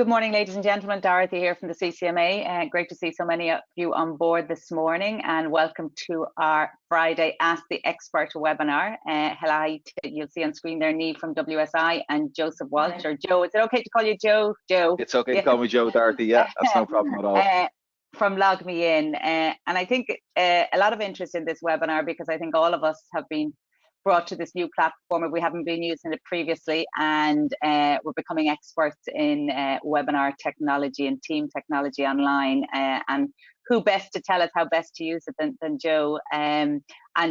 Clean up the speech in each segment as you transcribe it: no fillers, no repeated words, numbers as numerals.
Good morning, ladies and gentlemen. Dorothy here from the CCMA. Great to see so many of you on board this morning, and welcome to our Friday Ask the Expert webinar. You'll see on screen there Neve from WSI and Joseph Walsh, or Joe. Is it okay to call you Joe? Joe. It's okay to call me Joe, Dorothy. Yeah, that's no problem at all. From LogMeIn. And I think a lot of interest in this webinar because I think all of us have been brought to this new platform and we haven't been using it previously, and we're becoming experts in webinar technology and team technology online, and who best to tell us how best to use it than Joe. And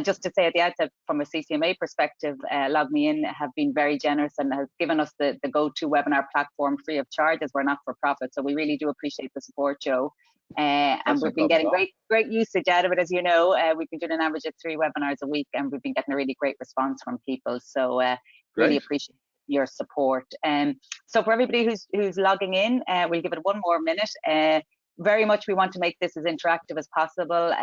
just to say at the outset, from a CCMA perspective, LogMeIn have been very generous and have given us the go-to webinar platform free of charge, as we're not for profit, so we really do appreciate the support, Joe. And we've been getting great usage out of it, as you know. We've been doing an average of 3 webinars a week, and we've been getting a really great response from people. So really appreciate your support. So for everybody who's logging in, we'll give it one more minute. Very much we want to make this as interactive as possible.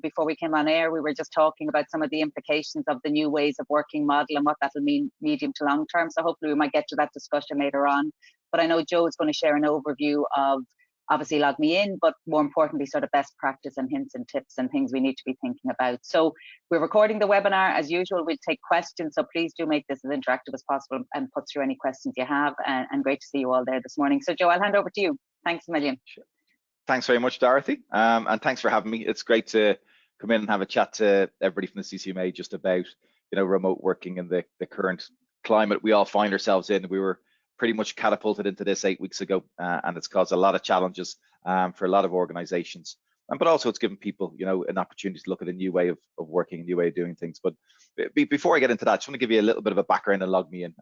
Before we came on air, we were just talking about some of the implications of the new ways of working model and what that will mean medium to long term. So hopefully we might get to that discussion later on. But I know Joe is going to share an overview of obviously LogMeIn, but more importantly, sort of best practice and hints and tips and things we need to be thinking about. So we're recording the webinar as usual. We'll take questions, so please do make this as interactive as possible and put through any questions you have. And great to see you all there this morning. So Joe, I'll hand over to you. Thanks a million. Sure. Thanks very much, Dorothy. And thanks for having me. It's great to come in and have a chat to everybody from the CCMA just about, remote working and the current climate we all find ourselves in. We were pretty much catapulted into this 8 weeks ago, and it's caused a lot of challenges for a lot of organizations. But also it's given people, an opportunity to look at a new way of working, a new way of doing things. But before I get into that, I just want to give you a little bit of a background on LogMeIn.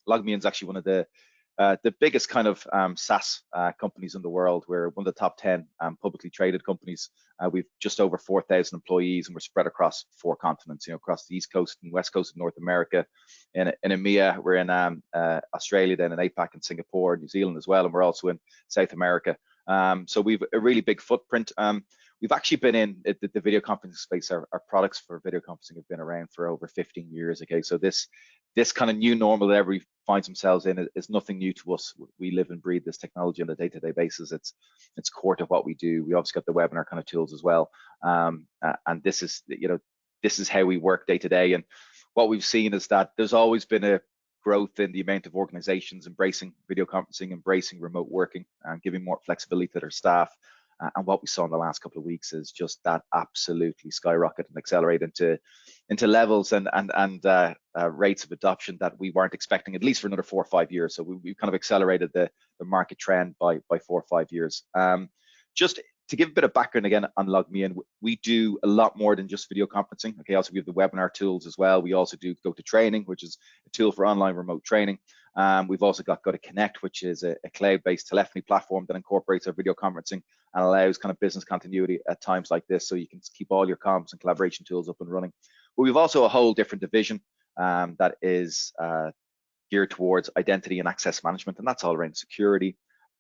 LogMeIn is actually one of the biggest kind of SaaS companies in the world. We're one of the top 10 publicly traded companies. We've just over 4,000 employees, and we're spread across 4 continents, across the East Coast and West Coast of North America. In EMEA, we're in Australia, then in APAC and Singapore, New Zealand as well, and we're also in South America. So we've a really big footprint. We've actually been in the video conferencing space. Our products for video conferencing have been around for over 15 years. Okay, so this kind of new normal that everybody finds themselves in is nothing new to us. We live and breathe this technology on a day-to-day basis. It's core to what we do. We obviously got the webinar kind of tools as well, and this is how we work day to day. And what we've seen is that there's always been a growth in the amount of organizations embracing video conferencing, embracing remote working, and giving more flexibility to their staff. And what we saw in the last couple of weeks is just that absolutely skyrocket and accelerate into levels and rates of adoption that we weren't expecting, at least for another 4 or 5 years. So we've kind of accelerated the market trend by 4 or 5 years. Just to give a bit of background again on LogMeIn, we do a lot more than just video conferencing. Okay, also we have the webinar tools as well. We also do GoToTraining, which is a tool for online remote training. We've also got GoToConnect, which is a cloud-based telephony platform that incorporates our video conferencing and allows kind of business continuity at times like this, so you can keep all your comms and collaboration tools up and running. But we've also a whole different division that is geared towards identity and access management, and that's all around security,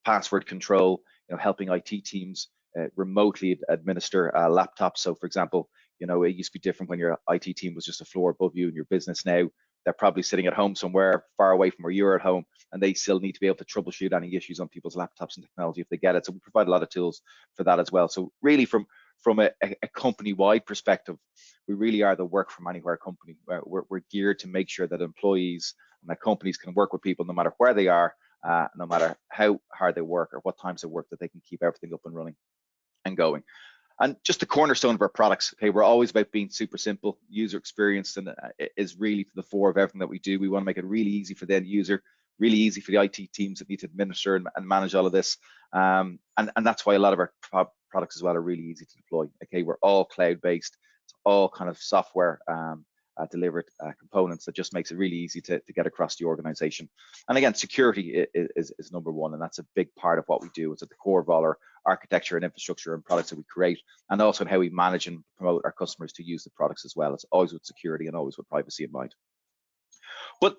password control, helping IT teams remotely administer laptops. So for example, it used to be different when your IT team was just a floor above you in your business. Now they're probably sitting at home somewhere far away from where you're at home, and they still need to be able to troubleshoot any issues on people's laptops and technology if they get it. So we provide a lot of tools for that as well. So really from a company-wide perspective, we really are the work from anywhere company. We're geared to make sure that employees and that companies can work with people no matter where they are, no matter how hard they work or what times they work, that they can keep everything up and running and going. And just the cornerstone of our products, okay, we're always about being super simple. User experience and is really to the fore of everything that we do. We want to make it really easy for the end user, really easy for the IT teams that need to administer and manage all of this. And that's why a lot of our products as well are really easy to deploy. Okay, we're all cloud-based. It's all kind of software delivered components that just makes it really easy to get across the organization. And again, security is number one, and that's a big part of what we do. It's at the core of all our architecture and infrastructure and products that we create, and also in how we manage and promote our customers to use the products as well. It's always with security and always with privacy in mind. But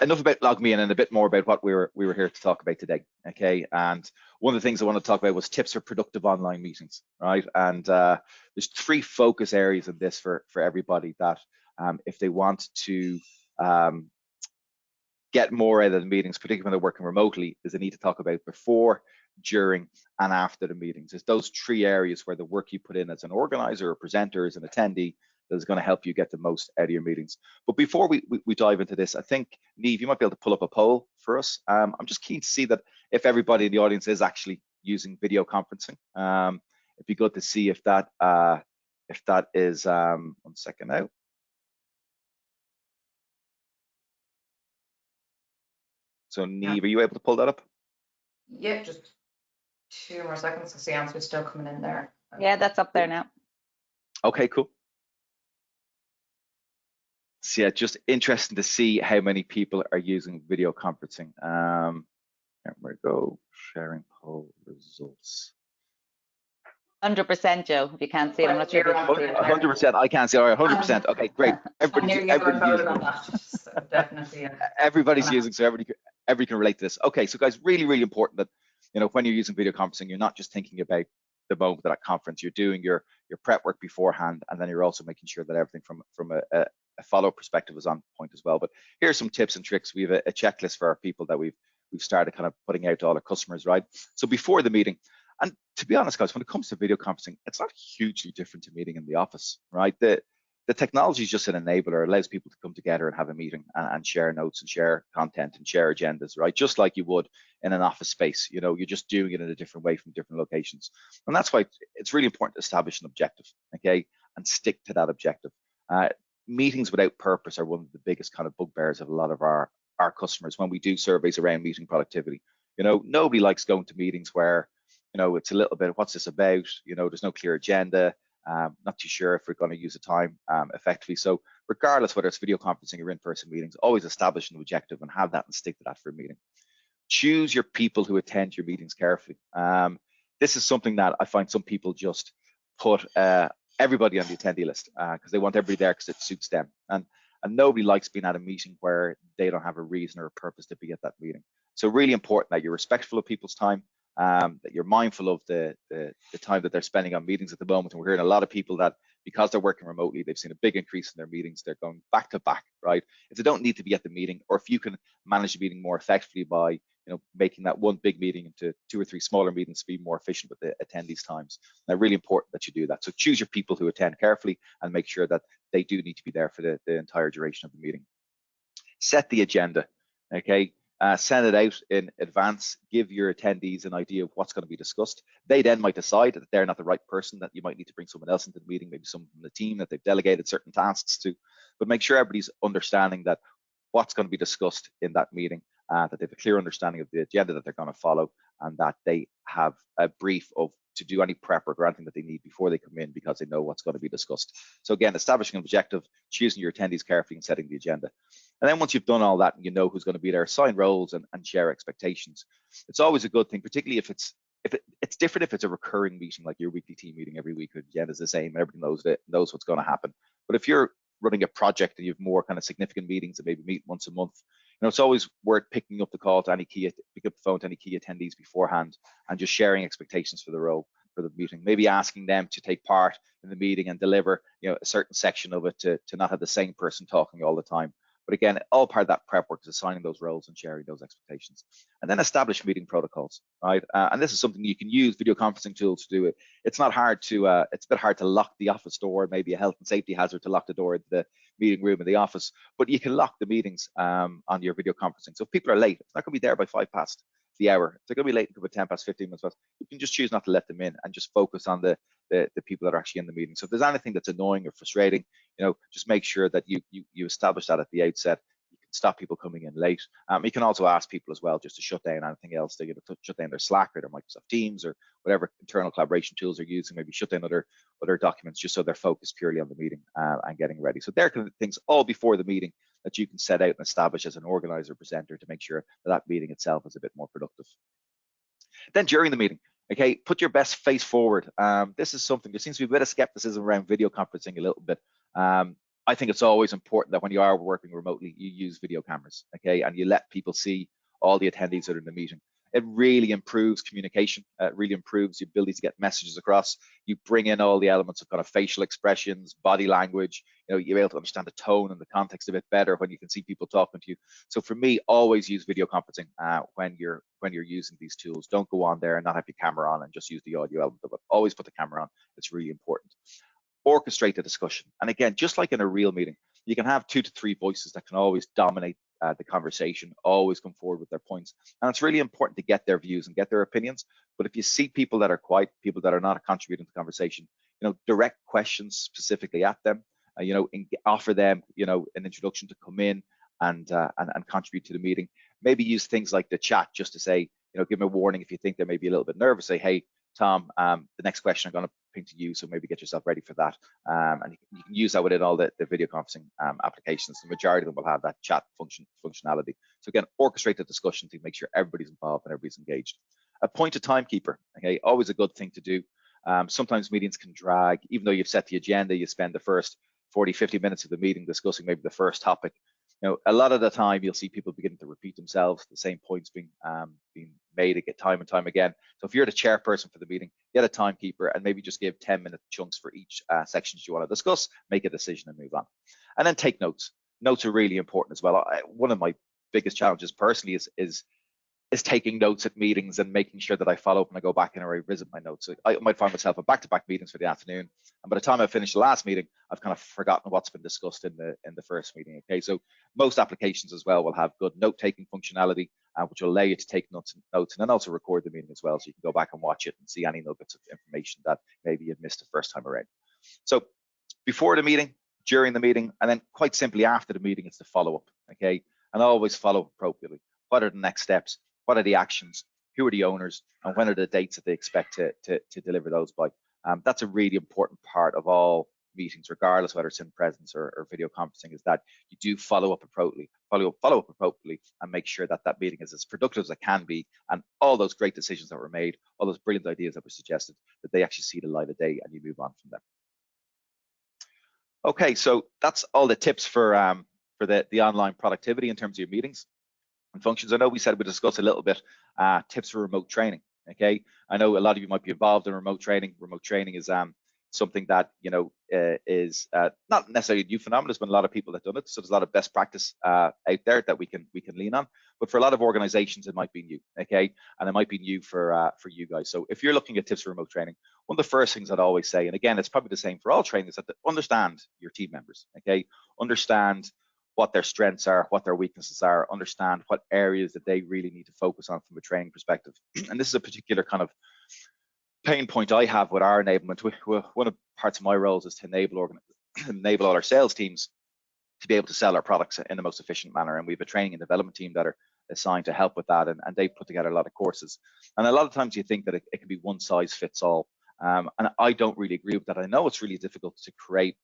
enough about LogMeIn and a bit more about what we were here to talk about today. Okay, and one of the things I want to talk about was tips for productive online meetings, right? And there's 3 focus areas in this for everybody that if they want to get more out of the meetings, particularly when they're working remotely, is they need to talk about before, during, and after the meetings. It's those three areas where the work you put in as an organizer, a presenter, as an attendee, that is going to help you get the most out of your meetings. But before we dive into this, I think, Niamh, you might be able to pull up a poll for us. I'm just keen to see that if everybody in the audience is actually using video conferencing. It'd be good to see if that is, 1 second now. So Niamh, are you able to pull that up? Yeah, just 2 more seconds to see answers still coming in there. Yeah, that's up there now. Okay, cool. So yeah, just interesting to see how many people are using video conferencing. Here we go, sharing poll results. 100%, Joe. If you can't see it, I'm not sure if you can see it. 100%. I can't see it. All right, 100%. Okay, great. Everybody's using it. So definitely. Yeah. Everybody's using, so everybody can relate to this. Okay, so guys, really, really important that, you know, when you're using video conferencing, you're not just thinking about the moment of that conference. You're doing your prep work beforehand, and then you're also making sure that everything from a follow-up perspective is on point as well. But here's some tips and tricks. We have a checklist for our people that we've started kind of putting out to all our customers, right? So before the meeting, and to be honest, guys, when it comes to video conferencing, it's not hugely different to meeting in the office, right? The technology is just an enabler. It allows people to come together and have a meeting and share notes and share content and share agendas, right? Just like you would in an office space. You know, you're just doing it in a different way from different locations. And that's why it's really important to establish an objective, okay? And stick to that objective. Meetings without purpose are one of the biggest kind of bugbears of a lot of our customers when we do surveys around meeting productivity. You know, nobody likes going to meetings where, you know, it's a little bit, what's this about? You know, there's no clear agenda. Not too sure if we're going to use the time effectively. So regardless whether it's video conferencing or in-person meetings, always establish an objective and have that and stick to that for a meeting. Choose your people who attend your meetings carefully. This is something that I find some people just put everybody on the attendee list because they want everybody there because it suits them. And nobody likes being at a meeting where they don't have a reason or a purpose to be at that meeting. So really important that you're respectful of people's time, that you're mindful of the time that they're spending on meetings at the moment. And we're hearing a lot of people that because they're working remotely, they've seen a big increase in their meetings. They're going back to back, right? If they don't need to be at the meeting, or if you can manage the meeting more effectively by, you know, making that one big meeting into 2 or 3 smaller meetings to be more efficient with the attendees' times. Now, really important that you do that. So choose your people who attend carefully and make sure that they do need to be there for the entire duration of the meeting. Set the agenda, okay? Send it out in advance, give your attendees an idea of what's going to be discussed. They then might decide that they're not the right person, that you might need to bring someone else into the meeting, maybe someone from the team that they've delegated certain tasks to, but make sure everybody's understanding that what's going to be discussed in that meeting, that they have a clear understanding of the agenda that they're going to follow, and that they have a brief of to do any prep or anything that they need before they come in because they know what's going to be discussed. So again, establishing an objective, choosing your attendees carefully and setting the agenda. And then once you've done all that and you know who's going to be there, assign roles and share expectations. It's always a good thing, particularly if it's different if it's a recurring meeting, like your weekly team meeting every week, the agenda is the same, everybody knows what's going to happen. But if you're running a project and you have more kind of significant meetings that maybe meet once a month, you know, it's always worth picking up the call to pick up the phone to any key attendees beforehand and just sharing expectations for the role for the meeting. Maybe asking them to take part in the meeting and deliver, you know, a certain section of it to not have the same person talking all the time. But again, all part of that prep work is assigning those roles and sharing those expectations. And then establish meeting protocols, right? And this is something you can use video conferencing tools to do it. It's not hard to, it's a bit hard to lock the office door, maybe a health and safety hazard to lock the door into the meeting room in the office, but you can lock the meetings on your video conferencing. So if people are late, it's not going to be there by 5 past the hour. If they're going to be late, it could be 10 past, 15 minutes past. You can just choose not to let them in and just focus on the people that are actually in the meeting. So if there's anything that's annoying or frustrating, you know, just make sure that you establish that at the outset. You can stop people coming in late. You can also ask people as well just to shut down anything else. They're going to shut down their Slack or their Microsoft Teams or whatever internal collaboration tools they're using. Maybe shut down other documents just so they're focused purely on the meeting and getting ready. So there are kind of things all before the meeting that you can set out and establish as an organizer presenter to make sure that meeting itself is a bit more productive. Then during the meeting, okay, put your best face forward. This is something, there seems to be a bit of skepticism around video conferencing a little bit. I think it's always important that when you are working remotely, you use video cameras, okay, and you let people see all the attendees that are in the meeting. It really improves communication. It really improves the ability to get messages across. You bring in all the elements of kind of facial expressions, body language. You're able to understand the tone and the context a bit better when you can see people talking to you. So for me, always use video conferencing when you're using these tools. Don't go on there and not have your camera on and just use the audio element of it. Always put the camera on. It's really important. Orchestrate the discussion. And again, just like in a real meeting, you can have 2 to 3 voices that can always dominate the conversation, always come forward with their points. And it's really important to get their views and get their opinions. But if you see people that are quiet, people that are not contributing to the conversation, direct questions specifically at them, offer them, an introduction to come in and contribute to the meeting. Maybe use things like the chat just to say, give them a warning if you think they may be a little bit nervous. Say, hey, Tom, the next question I'm going to ping to you, so maybe get yourself ready for that. And you can use that within all the video conferencing applications. The majority of them will have that chat functionality. So again, orchestrate the discussion to make sure everybody's involved and everybody's engaged. Appoint a timekeeper. Okay, always a good thing to do. Sometimes meetings can drag, even though you've set the agenda. You spend the first 40-50 minutes of the meeting discussing maybe the first topic. A lot of the time you'll see people beginning to repeat themselves, the same points being made time and time again. So if you're the chairperson for the meeting, get a timekeeper and maybe just give 10-minute chunks for each section you want to discuss, make a decision and move on. And then take notes. Notes are really important as well. One of my biggest challenges personally is taking notes at meetings and making sure that I follow up and I go back and I revisit my notes. So I might find myself at back-to-back meetings for the afternoon, and by the time I finish the last meeting, I've kind of forgotten what's been discussed in the first meeting. Okay, so most applications as well will have good note-taking functionality, which will allow you to take notes and then also record the meeting as well, so you can go back and watch it and see any nuggets of information that maybe you've missed the first time around. So before the meeting, during the meeting, and then quite simply after the meeting, it's the follow-up. Okay, and always follow appropriately. What are the next steps? What are the actions? Who are the owners? And when are the dates that they expect to deliver those by? That's a really important part of all meetings, regardless whether it's in presence or video conferencing, is that you do follow up appropriately, and make sure that that meeting is as productive as it can be, and all those great decisions that were made, all those brilliant ideas that were suggested, that they actually see the light of day and you move on from them. Okay, so that's all the tips for the online productivity in terms of your meetings and functions. I know we said we'd discuss a little bit tips for remote training. Okay, I know a lot of you might be involved in remote training. Remote training is something that is not necessarily a new phenomenon. There's been a lot of people that have done it, so there's a lot of best practice out there that we can lean on. But for a lot of organizations, it might be new. Okay, and it might be new for you guys. So if you're looking at tips for remote training, one of the first things I'd always say, and again, it's probably the same for all training, is that understand your team members. Okay, understand what their strengths are, what their weaknesses are, understand what areas that they really need to focus on from a training perspective. And this is a particular kind of pain point I have with our enablement. One of the parts of my roles is to enable all our sales teams to be able to sell our products in the most efficient manner. And we have a training and development team that are assigned to help with that, and they put together a lot of courses. And a lot of times you think that it can be one size fits all. And I don't really agree with that. I know it's really difficult to create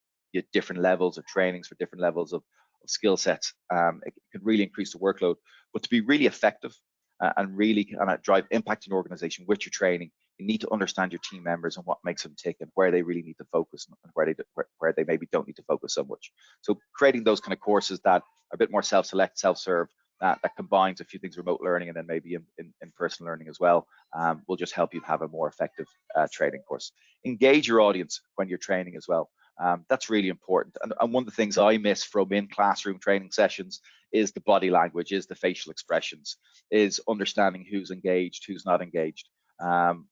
different levels of trainings for different levels of skill sets. It can really increase the workload, but to be really effective and really kind of drive impact in your organization with your training, you need to understand your team members and what makes them tick and where they really need to focus and where they maybe don't need to focus so much. So creating those kind of courses that are a bit more self-select, self-serve, that combines a few things, remote learning and then maybe in person learning as well, will just help you have a more effective training course. Engage your audience when you're training as well. That's really important. And one of the things I miss from in-classroom training sessions is the body language, is the facial expressions, is understanding who's engaged, who's not engaged,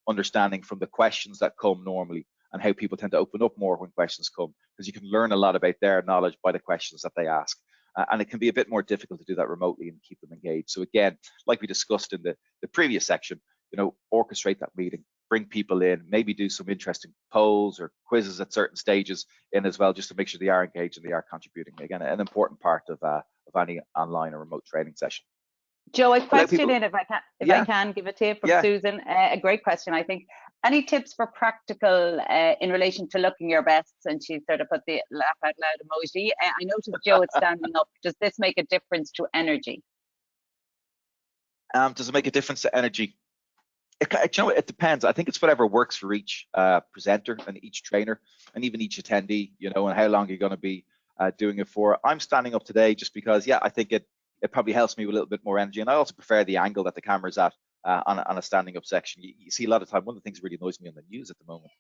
understanding from the questions that come normally and how people tend to open up more when questions come, because you can learn a lot about their knowledge by the questions that they ask. And it can be a bit more difficult to do that remotely and keep them engaged. So again, like we discussed in the previous section, orchestrate that meeting. Bring people in, maybe do some interesting polls or quizzes at certain stages in as well, just to make sure they are engaged and they are contributing. Again, an important part of any online or remote training session. Joe, a question in, if I can give a tip from Susan. A great question, I think. Any tips for practical in relation to looking your best? And she sort of put the laugh out loud emoji. I noticed Joe is standing up. Does this make a difference to energy? Does it make a difference to energy? It depends. I think it's whatever works for each presenter and each trainer and even each attendee, and how long you're going to be doing it for. I'm standing up today just because, I think it probably helps me with a little bit more energy. And I also prefer the angle that the camera's at on a standing up section. You see a lot of time, one of the things that really annoys me on the news at the moment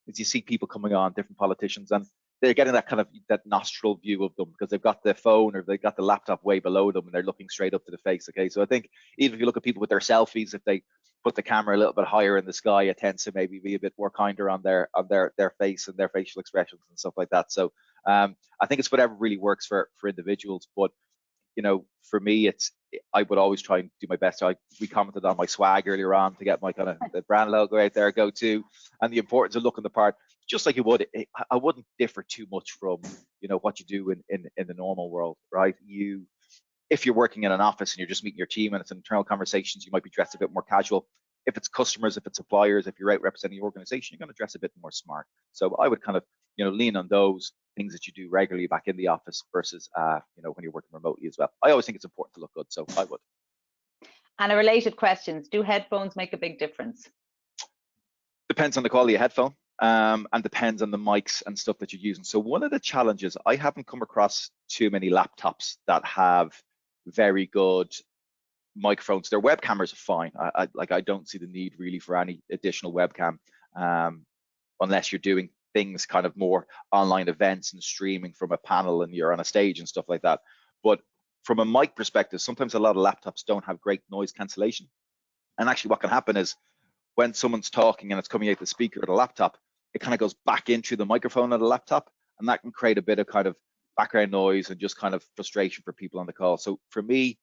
is you see people coming on, different politicians, and they're getting that kind of that nostril view of them because they've got the phone or they've got the laptop way below them and they're looking straight up to the face. Okay, so I think even if you look at people with their selfies, if they put the camera a little bit higher in the sky, it tends to maybe be a bit more kinder on their face and their facial expressions and stuff like that. So I think it's whatever really works for individuals. But for me, I would always try and do my best. We commented on my swag earlier on to get my kind of the brand logo out there, go to, and the importance of looking the part, just like you would. I wouldn't differ too much from what you do in the normal world, right? If you're working in an office and you're just meeting your team and it's internal conversations, you might be dressed a bit more casual. If it's customers, if it's suppliers, if you're out representing your organization, you're going to dress a bit more smart. So I would kind of lean on those things that you do regularly back in the office versus when you're working remotely as well. I always think it's important to look good, so I would. And a related question, do headphones make a big difference? Depends on the quality of headphone, and depends on the mics and stuff that you're using. So one of the challenges, I haven't come across too many laptops that have very good microphones. Their web cameras are fine. I don't see the need really for any additional webcam, unless you're doing things kind of more online events and streaming from a panel and you're on a stage and stuff like that. But from a mic perspective, sometimes a lot of laptops don't have great noise cancellation. And actually what can happen is when someone's talking and it's coming out the speaker of the laptop, it kind of goes back into the microphone of the laptop, and that can create a bit of kind of background noise and just kind of frustration for people on the call. So for me,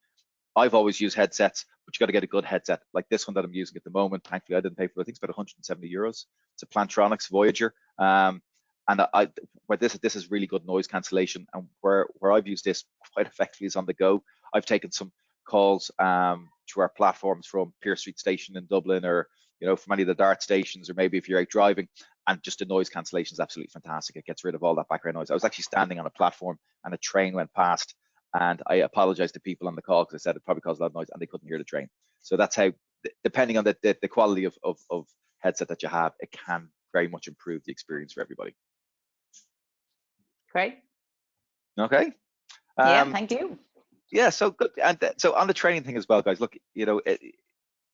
I've always used headsets, but you got to get a good headset like this one that I'm using at the moment. Thankfully, I didn't pay for it. I think it's about 170 euros. It's a Plantronics Voyager, and where this is really good noise cancellation. And where I've used this quite effectively is on the go. I've taken some calls to our platforms from Pearse Street Station in Dublin, or from any of the Dart stations, or maybe if you're out driving, and just the noise cancellation is absolutely fantastic. It gets rid of all that background noise. I was actually standing on a platform and a train went past, and I apologized to people on the call because I said it probably caused a lot of noise and they couldn't hear the train. So that's how, depending on the quality of headset that you have, it can very much improve the experience for everybody. Great. Okay. Yeah, thank you. Yeah, so good. And so on the training thing as well, guys, look,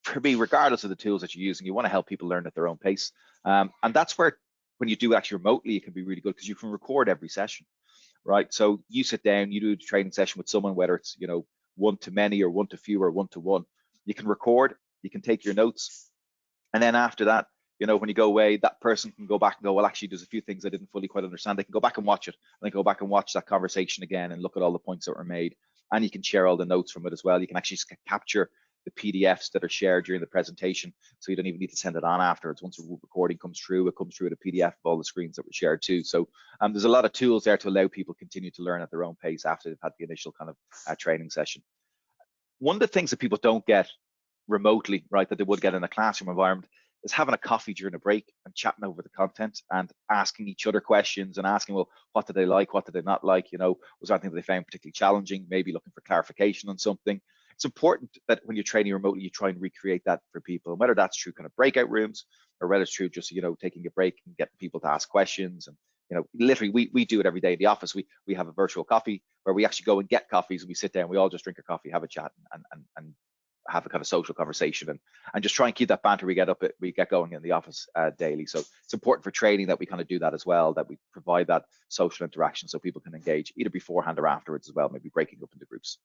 for me, regardless of the tools that you're using, you want to help people learn at their own pace. And that's where, when you do actually remotely, it can be really good because you can record every session. Right, so you sit down, you do a training session with someone, whether it's one to many or one to few or one to one. You can record, you can take your notes, and then after that, when you go away, that person can go back and go, well, actually, there's a few things I didn't fully quite understand. They can go back and watch it, and then go back and watch that conversation again and look at all the points that were made, and you can share all the notes from it as well. You can actually capture the PDFs that are shared during the presentation, so you don't even need to send it on afterwards. Once the recording comes through, it comes through with a PDF of all the screens that were shared too. So there's a lot of tools there to allow people to continue to learn at their own pace after they've had the initial kind of training session. One of the things that people don't get remotely, right, that they would get in a classroom environment, is having a coffee during a break and chatting over the content and asking each other questions and asking, well, what did they like, what did they not like, was there anything that they found particularly challenging, maybe looking for clarification on something. It's important that when you're training remotely, you try and recreate that for people, and whether that's through kind of breakout rooms or whether it's through just taking a break and getting people to ask questions. And literally we do it every day in the office. We have a virtual coffee where we actually go and get coffees and we sit down, we all just drink a coffee, have a chat, and have a kind of social conversation, and just try and keep that banter we get going in the office daily. So it's important for training that we kind of do that as well, that we provide that social interaction so people can engage either beforehand or afterwards as well, maybe breaking up into groups.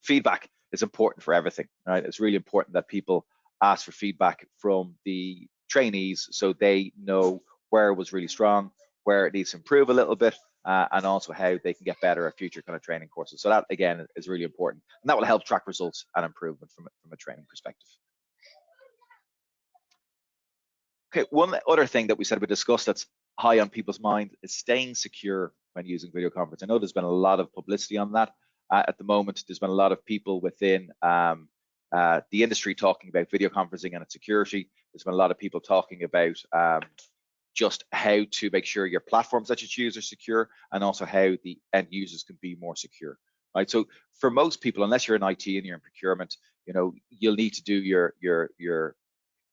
Feedback is important for everything, right? It's really important that people ask for feedback from the trainees so they know where it was really strong, where it needs to improve a little bit, and also how they can get better at future kind of training courses. So that, again, is really important, and that will help track results and improvement from a training perspective. Okay, one other thing that we said we discussed that's high on people's mind is staying secure when using video conference. I know there's been a lot of publicity on that. At the moment, there's been a lot of people within the industry talking about video conferencing and its security. There's been a lot of people talking about just how to make sure your platforms that you choose are secure, and also how the end users can be more secure. Right. So for most people, unless you're in IT and you're in procurement, you'll need to do your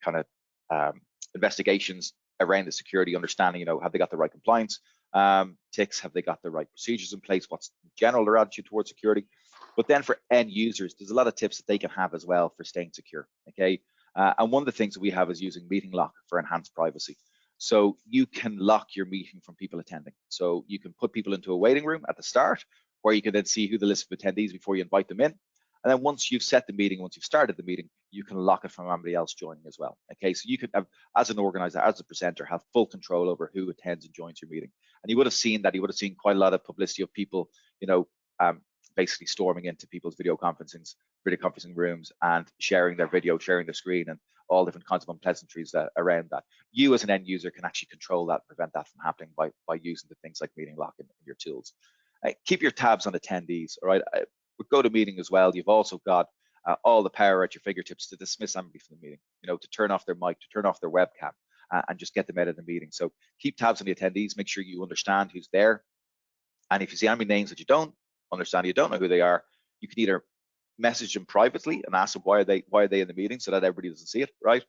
kind of investigations around the security, understanding, have they got the right compliance ticks, have they got the right procedures in place, what's general their attitude towards security. But then for end users, there's a lot of tips that they can have as well for staying secure. okay? And one of the things that we have is using Meeting Lock for enhanced privacy. So you can lock your meeting from people attending. So you can put people into a waiting room at the start, where you can then see who the list of attendees before you invite them in. And then once you've set the meeting, once you've started the meeting, you can lock it from anybody else joining as well. Okay, so you could have, as an organizer, as a presenter, have full control over who attends and joins your meeting. And you would have seen that. You would have seen quite a lot of publicity of people, you know, basically storming into people's video conferencing rooms and sharing their video, sharing their screen, and all different kinds of unpleasantries around that. You as an end user can actually control that, prevent that from happening by using the things like Meeting Lock in your tools. Keep your tabs on attendees, all right? With GoToMeeting as well, you've also got all the power at your fingertips to dismiss anybody from the meeting, you know, to turn off their mic, to turn off their webcam, and just get them out of the meeting. So keep tabs on the attendees, make sure you understand who's there. And if you see any names that you don't understand, you don't know who they are, you can either message them privately and ask them why are they in the meeting, so that everybody doesn't see it, right?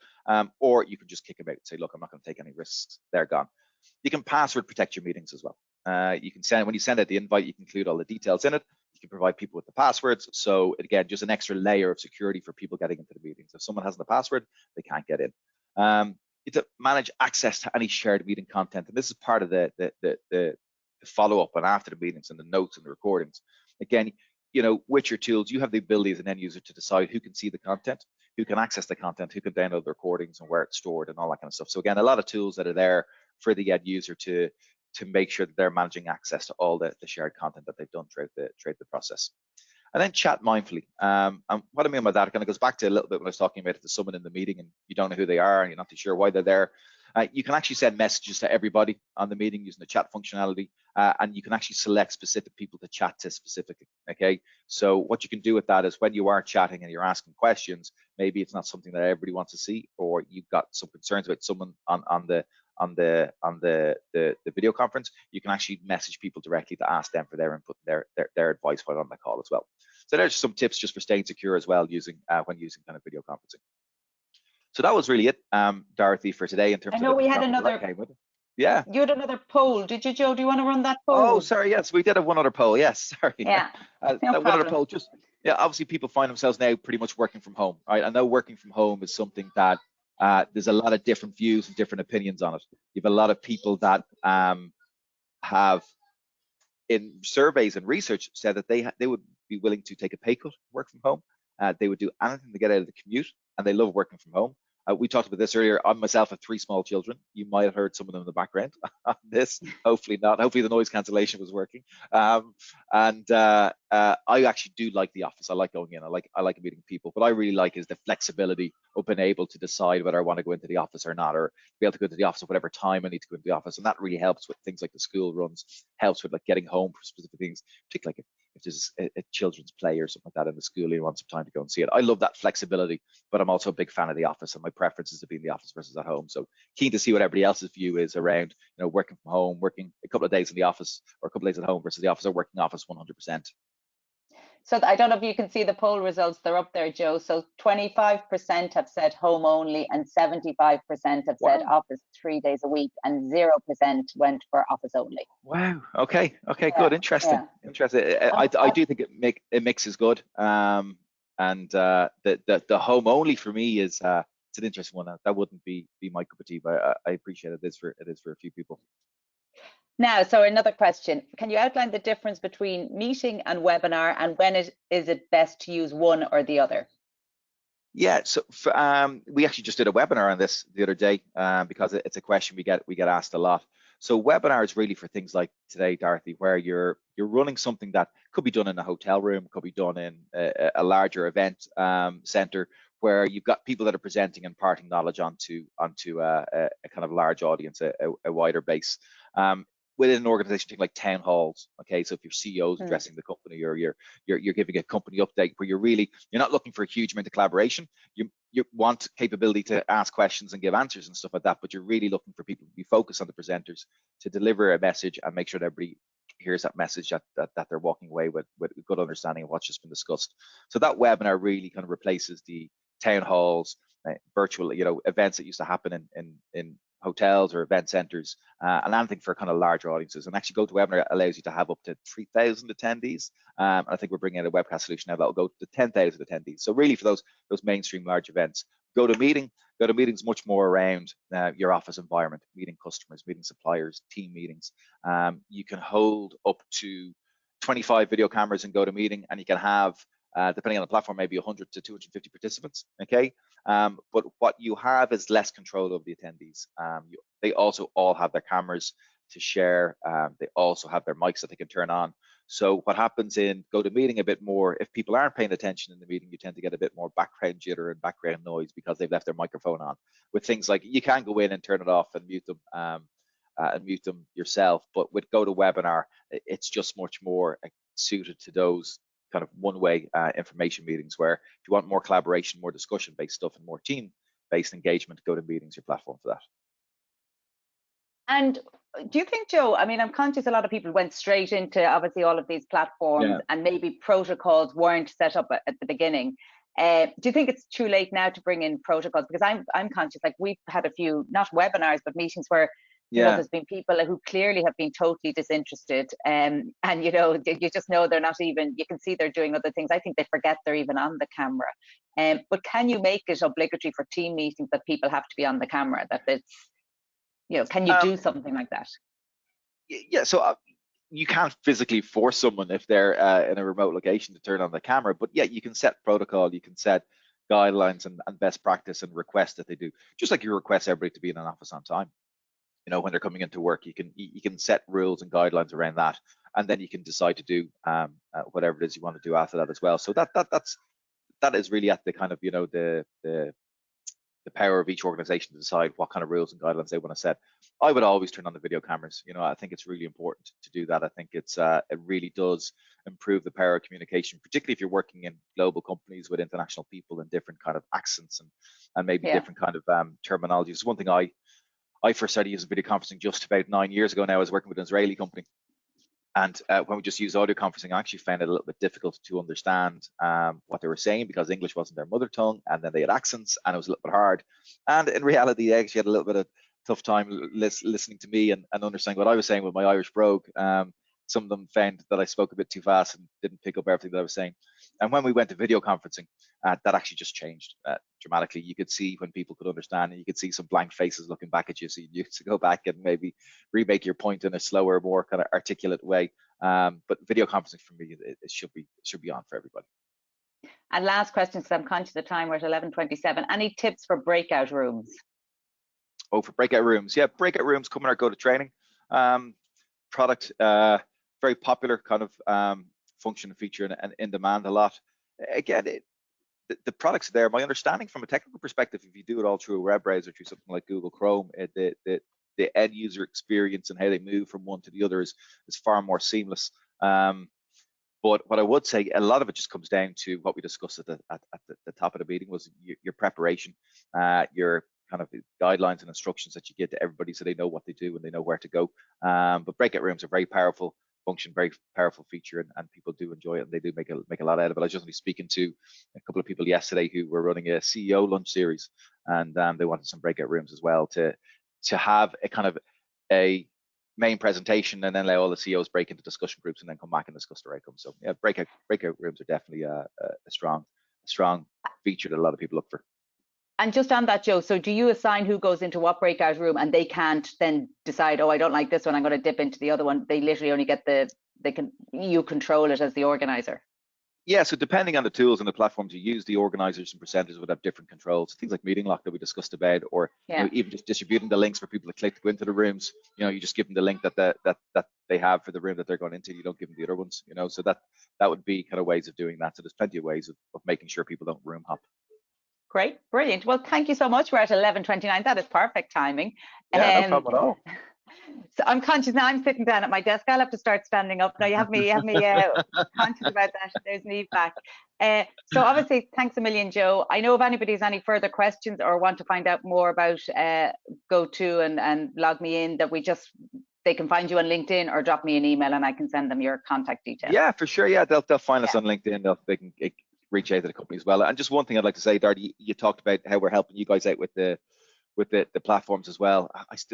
Or you can just kick them out and say, look, I'm not going to take any risks, they're gone. You can password protect your meetings as well. You can send, when you send out the invite, you can include all the details in it. You can provide people with the passwords. So again, just an extra layer of security for people getting into the meetings. If someone hasn't the password, they can't get in. You have to manage access to any shared meeting content, and this is part of the follow-up and after the meetings and the notes and the recordings. Again, you know, with your tools, you have the ability as an end user to decide who can see the content, who can access the content, who can download the recordings and where it's stored and all that kind of stuff. So again, a lot of tools that are there for the end user to make sure that they're managing access to all the shared content that they've done throughout the process. And then chat mindfully. And what I mean by that, it kind of goes back to a little bit when I was talking about if there's someone in the meeting and you don't know who they are and you're not too sure why they're there. You can actually send messages to everybody on the meeting using the chat functionality, and you can actually select specific people to chat to specifically, okay? So what you can do with that is when you are chatting and you're asking questions, maybe it's not something that everybody wants to see, or you've got some concerns about someone on the video conference, you can actually message people directly to ask them for their input, their advice while on the call as well. So there's some tips just for staying secure as well using when using kind of video conferencing. So that was really it, Dorothy, for today in terms of. I know we had another. Yeah. You had another poll, did you, Joe? Do you want to run that poll? Oh, sorry. Yes, we did have one other poll. Yes, sorry. Yeah. No one other poll. Just obviously people find themselves now pretty much working from home. Right. I know working from home is something that there's a lot of different views and different opinions on it. You have a lot of people that have, in surveys and research, said that they would be willing to take a pay cut, work from home. They would do anything to get out of the commute, and they love working from home. We talked about this earlier. I myself have 3 small children. You might have heard some of them in the background on this. Hopefully not. Hopefully the noise cancellation was working. I actually do like the office. I like going in. I like meeting people. What I really like is the flexibility of being able to decide whether I want to go into the office or not, or be able to go to the office at whatever time I need to go into the office. And that really helps with things like the school runs, helps with like getting home for specific things, particularly like if there's a children's play or something like that in the school, you want some time to go and see it. I love that flexibility, but I'm also a big fan of the office, and my preference is to be in the office versus at home. So keen to see what everybody else's view is around, you know, working from home, working a couple of days in the office or a couple of days at home versus the office, or working office 100%. So I don't know if you can see the poll results. They're up there, Joe. So 25% have said home only, and 75% have said office 3 days a week, and 0% went for office only. Wow. Okay. Okay. Good. Interesting. Yeah. Interesting. I do think it mixes good. And the home only for me is it's an interesting one. That wouldn't be my cup of tea, but I appreciate it. It is for a few people. Now, so another question. Can you outline the difference between meeting and webinar, and when is it best to use one or the other? Yeah, so we actually just did a webinar on this the other day because it's a question we get asked a lot. So webinar is really for things like today, Dorothy, where you're running something that could be done in a hotel room, could be done in a larger event center, where you've got people that are presenting and imparting knowledge onto a kind of large audience, a wider base. Within an organization, like town halls, okay, so if your CEO is addressing the company, or you're giving a company update, where you're not looking for a huge amount of collaboration. You want capability to ask questions and give answers and stuff like that, but you're really looking for people to be focused on the presenters, to deliver a message and make sure that everybody hears that message, that they're walking away with a good understanding of what's just been discussed. So that webinar really kind of replaces the town halls, virtual, events that used to happen in hotels or event centers, and anything for kind of larger audiences. And actually, GoToWebinar allows you to have up to 3,000 attendees. I think we're bringing in a webcast solution now that will go to 10,000 attendees. So really, for those mainstream large events, GoToMeeting's much more around your office environment, meeting customers, meeting suppliers, team meetings. You can hold up to 25 video cameras in GoToMeeting, and you can have, depending on the platform, maybe 100 to 250 participants, okay? But what you have is less control of the attendees. They also all have their cameras to share. They also have their mics that they can turn on. So what happens in GoToMeeting a bit more, if people aren't paying attention in the meeting, you tend to get a bit more background jitter and background noise because they've left their microphone on. With things like, you can go in and turn it off and mute them yourself, but with GoToWebinar, it's just much more suited to those kind of one-way information meetings, where if you want more collaboration, more discussion-based stuff, and more team-based engagement, GoToMeeting's your platform for that. And do you think, Joe, I mean, I'm conscious a lot of people went straight into obviously all of these platforms, and maybe protocols weren't set up at the beginning. Do you think it's too late now to bring in protocols? Because I'm conscious, like, we've had a few, not webinars, but meetings where you know, there's been people who clearly have been totally disinterested, and you know, you just know they're not even, you can see they're doing other things. I think they forget they're even on the camera. But can you make it obligatory for team meetings that people have to be on the camera, that it's, you know, can you do something like that? Yeah, so you can't physically force someone if they're in a remote location to turn on the camera, but yeah, you can set protocol, you can set guidelines and best practice and request that they do, just like you request everybody to be in an office on time. You know, when they're coming into work, you can set rules and guidelines around that, and then you can decide to do whatever it is you want to do after that as well. So that is really at the kind of, you know, the power of each organization to decide what kind of rules and guidelines they want to set. I would always turn on the video cameras. You know, I think it's really important to do that. I think it's it really does improve the power of communication, particularly if you're working in global companies with international people and different kind of accents and maybe different kind of terminology. It's one thing I first started using video conferencing just about 9 years ago now. I was working with an Israeli company, and when we just used audio conferencing, I actually found it a little bit difficult to understand what they were saying, because English wasn't their mother tongue, and then they had accents, and it was a little bit hard. And in reality, they actually had a little bit of tough time listening to me and understanding what I was saying with my Irish brogue. Some of them found that I spoke a bit too fast and didn't pick up everything that I was saying. And when we went to video conferencing, that actually just changed dramatically. You could see when people could understand, and you could see some blank faces looking back at you. So you need to go back and maybe remake your point in a slower, more kind of articulate way. But video conferencing for me, it should be on for everybody. And last question, because I'm conscious of time, we're at 11:27. Any tips for breakout rooms? Oh, for breakout rooms, yeah, breakout rooms come in our GoToTraining product. Very popular kind of function and feature and in demand a lot. Again, the products are there. My understanding from a technical perspective, if you do it all through a web browser, through something like Google Chrome, the end user experience and how they move from one to the other is far more seamless. But what I would say, a lot of it just comes down to what we discussed at the top of the meeting, was your preparation, your kind of guidelines and instructions that you give to everybody, so they know what they do and they know where to go. But breakout rooms are very powerful function, very powerful feature, and people do enjoy it, and they do make a lot out of it. I was just speaking to a couple of people yesterday who were running a CEO lunch series, and they wanted some breakout rooms as well to have a kind of a main presentation, and then let all the CEOs break into discussion groups and then come back and discuss their outcomes. So yeah, breakout rooms are definitely a strong feature that a lot of people look for. And just on that, Joe, so do you assign who goes into what breakout room, and they can't then decide, oh, I don't like this one, I'm going to dip into the other one? They literally only get you control it as the organizer. Yeah, so depending on the tools and the platforms you use, the organizers and presenters would have different controls. Things like Meeting Lock that we discussed about, or you know, even just distributing the links for people to click to go into the rooms. You know, you just give them the link that they have for the room that they're going into. You don't give them the other ones. You know, so that would be kind of ways of doing that. So there's plenty of ways of making sure people don't room hop. Great, brilliant. Well, thank you so much. We're at 11:29. That is perfect timing. Yeah, no problem at all. So I'm conscious now. I'm sitting down at my desk. I'll have to start standing up now. You have me conscious about that. There's me back. So obviously, thanks a million, Joe. I know if anybody has any further questions or want to find out more about GoTo and LogMeIn, that they can find you on LinkedIn or drop me an email and I can send them your contact details. Yeah, for sure. Yeah, they'll find us on LinkedIn. They can reach out to the company as well. And just one thing I'd like to say, Darty, you talked about how we're helping you guys out with the with the platforms as well.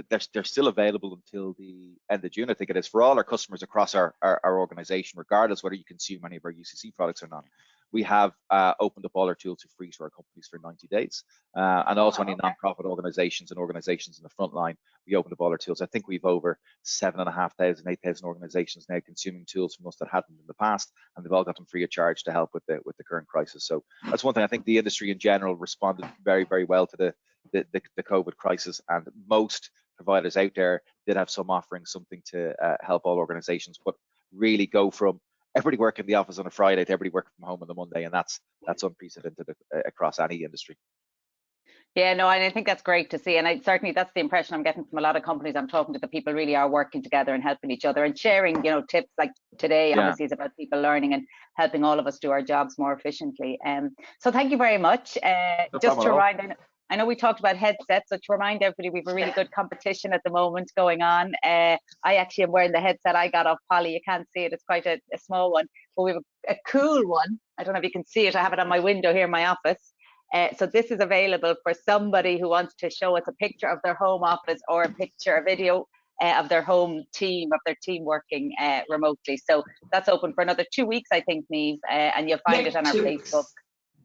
They're still available until the end of June, I think it is, for all our customers across our organization, regardless whether you consume any of our UCC products or not. We have opened up all our tools for free to our companies for 90 days. And also any non-profit organizations and organizations in the front line, we opened up all our tools. I think we've over 7,500, 8,000 organizations now consuming tools from us that hadn't in the past, and they've all got them free of charge to help with the current crisis. So that's one thing. I think the industry in general responded very, very well to the COVID crisis, and most providers out there did have some offering, something to help all organizations, but really go from everybody work in the office on a Friday to everybody working from home on the Monday, and that's unprecedented across any industry. Yeah, no, and I think that's great to see, and certainly that's the impression I'm getting from a lot of companies I'm talking to. The people really are working together and helping each other and sharing, tips like today. Obviously, is about people learning and helping all of us do our jobs more efficiently. So thank you very much. Just to remind, I know we talked about headsets, so to remind everybody, we have a really good competition at the moment going on. I actually am wearing the headset I got off Polly. You can't see it, it's quite a small one, but we have a cool one. I don't know if you can see it. I have it on my window here in my office. So this is available for somebody who wants to show us a picture of their home office or a video of their home team, of their team working remotely. So that's open for another 2 weeks, I think, Niamh, and you'll find it on our Facebook,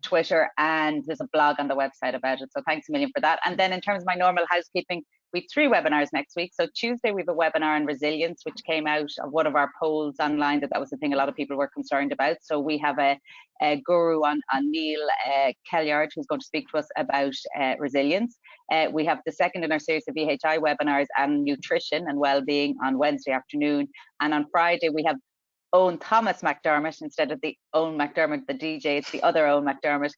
Twitter, and there's a blog on the website about it. So thanks a million for that. And then in terms of my normal housekeeping, we have 3 webinars next week. So Tuesday we have a webinar on resilience, which came out of one of our polls online that was the thing a lot of people were concerned about. So we have a guru on Neil Kellyard, who's going to speak to us about resilience. We have the second in our series of VHI webinars on nutrition and well-being on Wednesday afternoon. And on Friday we have Owen Thomas McDermott instead of the Owen McDermott, the DJ. It's the other Owen McDermott,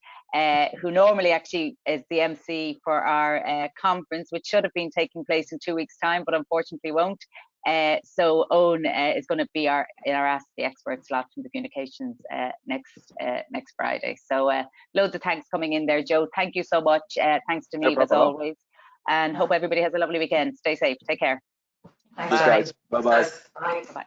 who normally actually is the MC for our conference, which should have been taking place in 2 weeks' time, but unfortunately won't. So Owen is going to be in our Ask the Expert slot from the communications next Friday. So loads of thanks coming in there, Joe. Thank you so much. Thanks to Niamh as always, and hope everybody has a lovely weekend. Stay safe. Take care. Thanks, guys. Bye-bye. Bye.